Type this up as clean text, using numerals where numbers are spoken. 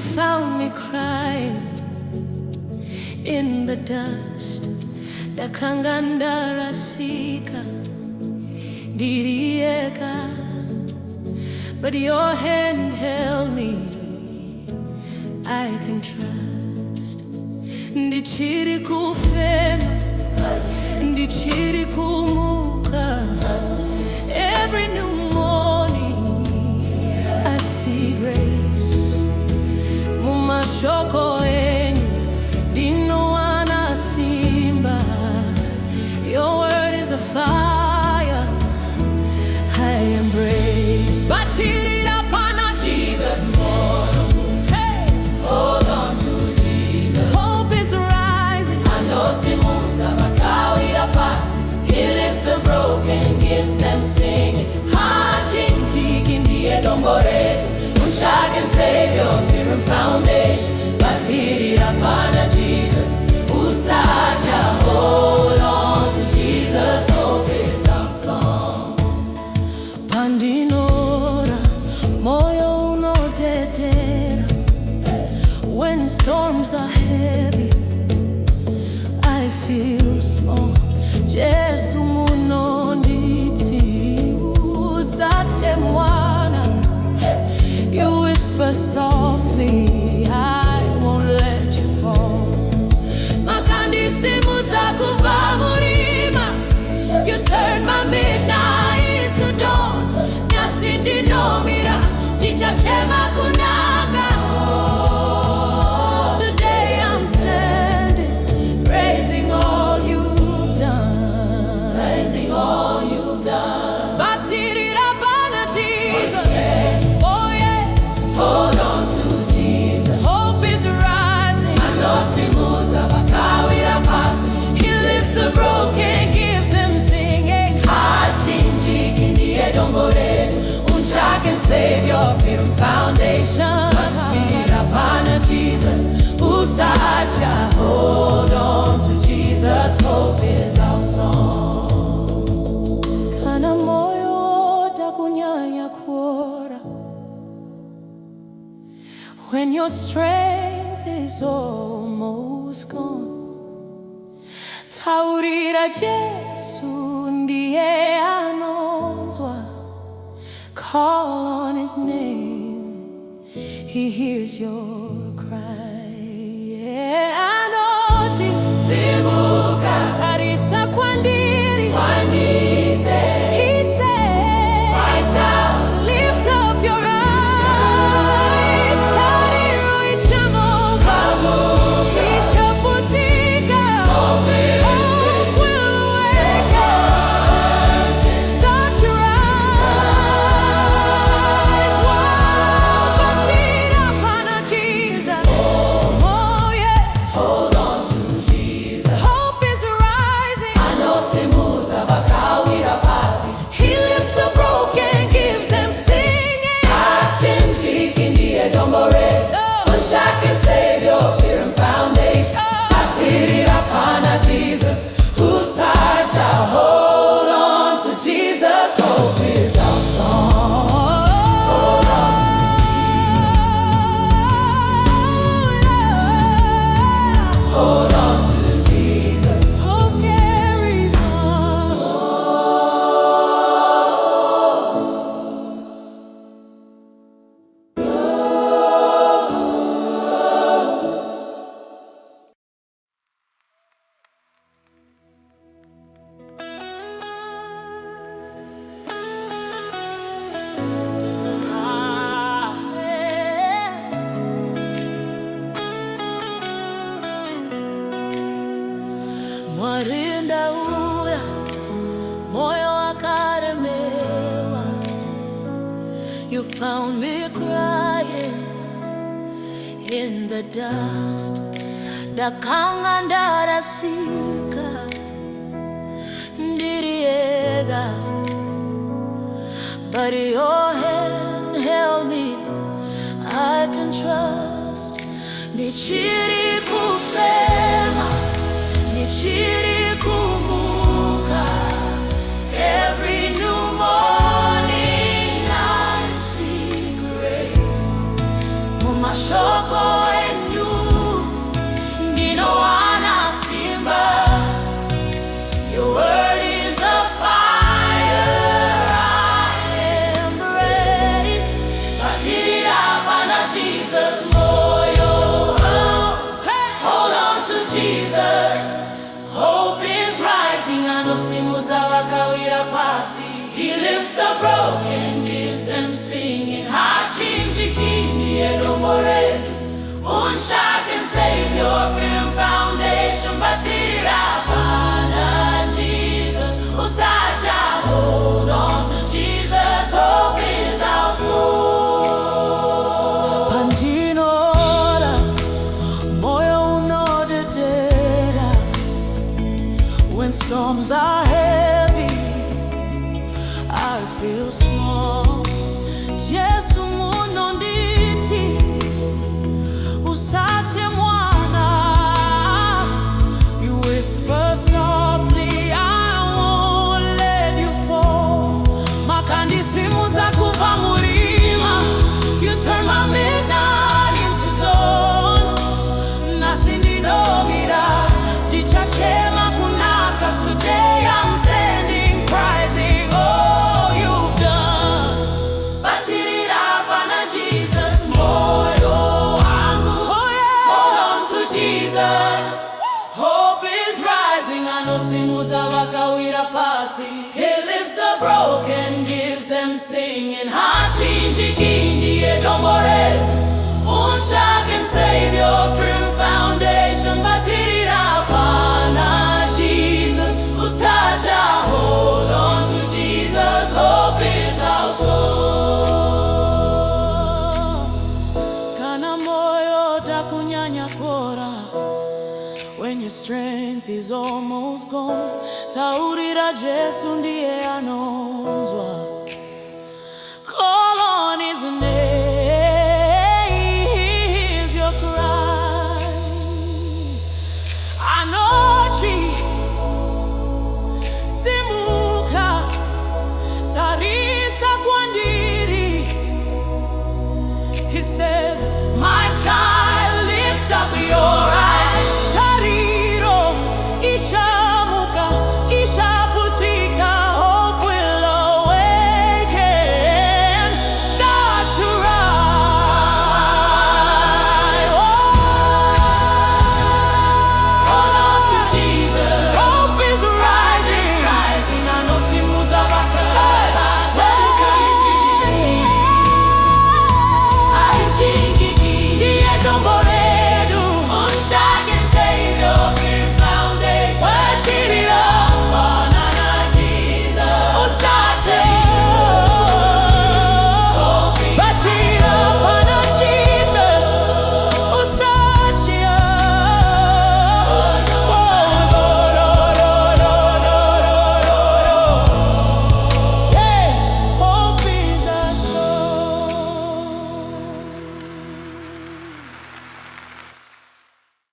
found me crying in the dust. Dakangandarasika dirieka, but your hand held me. I can trust. Ndichiri kufema, ndichiri kumuka. Every new morning I see grace. Mumashoko enyu dino anasimba. Your word is a fire I embrace. Bachiri rapana Jesus, hey, hold on to Jesus. Hope is rising. Anosimunza makawira pasi. He lifts the broken, gives them singing. Hachinjiki ndiye dongo letu, Mshake Savior, firm foundation. Bachiri rapana Jesus, usacha, hold on to Jesus. Hope is our song. Pandinora, moyo unodedera. When storms are heavy, I feel small. Jesu munonditi, usate mwana. You whisper softly, I won't let you fall. Makandisimu zakuva murima. You turn my midnight to dawn. Nyasindi nomira, jichachema kunaga. Today I'm standing, praising all you've done. Praising all you've done. Batiri rabana Jesus. Oh yes. Hold on to Jesus. Hope is rising. Anosimuza makawira pasi. He lifts the broken, gives them singing. Hachinjiki ndiye dongo letu, Mshake Savior, firm foundation. Batiri rapana Jesus, usacha, hold on to Jesus. Hope is our song. Kana moyo takunyanya kuora when your strength is almost gone. Taurira Jesu ndiye anozwa. Call on his name, he hears your cry. Yeah, anoti simuka tarisa kwandiri kwandise. He said, my child, lift up your eyes. Tariru ichamoka, ishaputika. Hope will awaken. Start to rise. Batira pana Jesus. Oh yes. Hold on to Jesus. Hope is rising. Anosimuza makawira pasi. He lifts the broken, gives them singing. Hachinjiki ndiye dongo letu, Mshake Savior, firm foundation. Batiri rapana Jesus, usacha, hold on to Jesus. Hope is our song. Hold on to Jesus. Hold on to Jesus. Hope carries on. Mwarinda uya, moyo wakaremewa. You found me crying in the dust. Dakangandarasika ndiriega, but your hand held me. I can trust. Nichiri kufema, nichiri kumuka. Every new morning I see grace. mashoko enyu ndino wana simba. Your word is a fire I embrace. Batira pana Jesus moyo. Hold on to Jesus. Hope is rising. Anosimuza wakawira pasi. He lifts the broken, gives them singing. Hachinjikini edomoredu. Unshaken Savior, firm foundation. Batira pana Jesus. Usaja, hold on to Jesus. Hope is our soul. Pandinora, moyo unodedera. When storms are heavy, I feel small. Jesu munonditi, usache mwana. You whisper softly, I won't let you fall. Makandisimu za kuva murima. You turn my midnight into dawn. Nasindi no mira, dichachema kunaka. Today I'm standing praising all you've done. Batirira pana Jesus moyo wangu. Hold on to Jesus. Hope is rising. Anosimuza wakawira pasi. He lifts the broken, gives them singing. Hachinjikini edomoredu. Unshaken Savior, firm foundation. Batirira pana Jesus. Usaja, hold on to Jesus. Hope is our soul. Kana moyo takunyanya kora. When your strength is almost gone, taurira Jesu ndiye anonzwa. Call on his name, hears your cry. Anochi simuka tarisa kwandiri. He said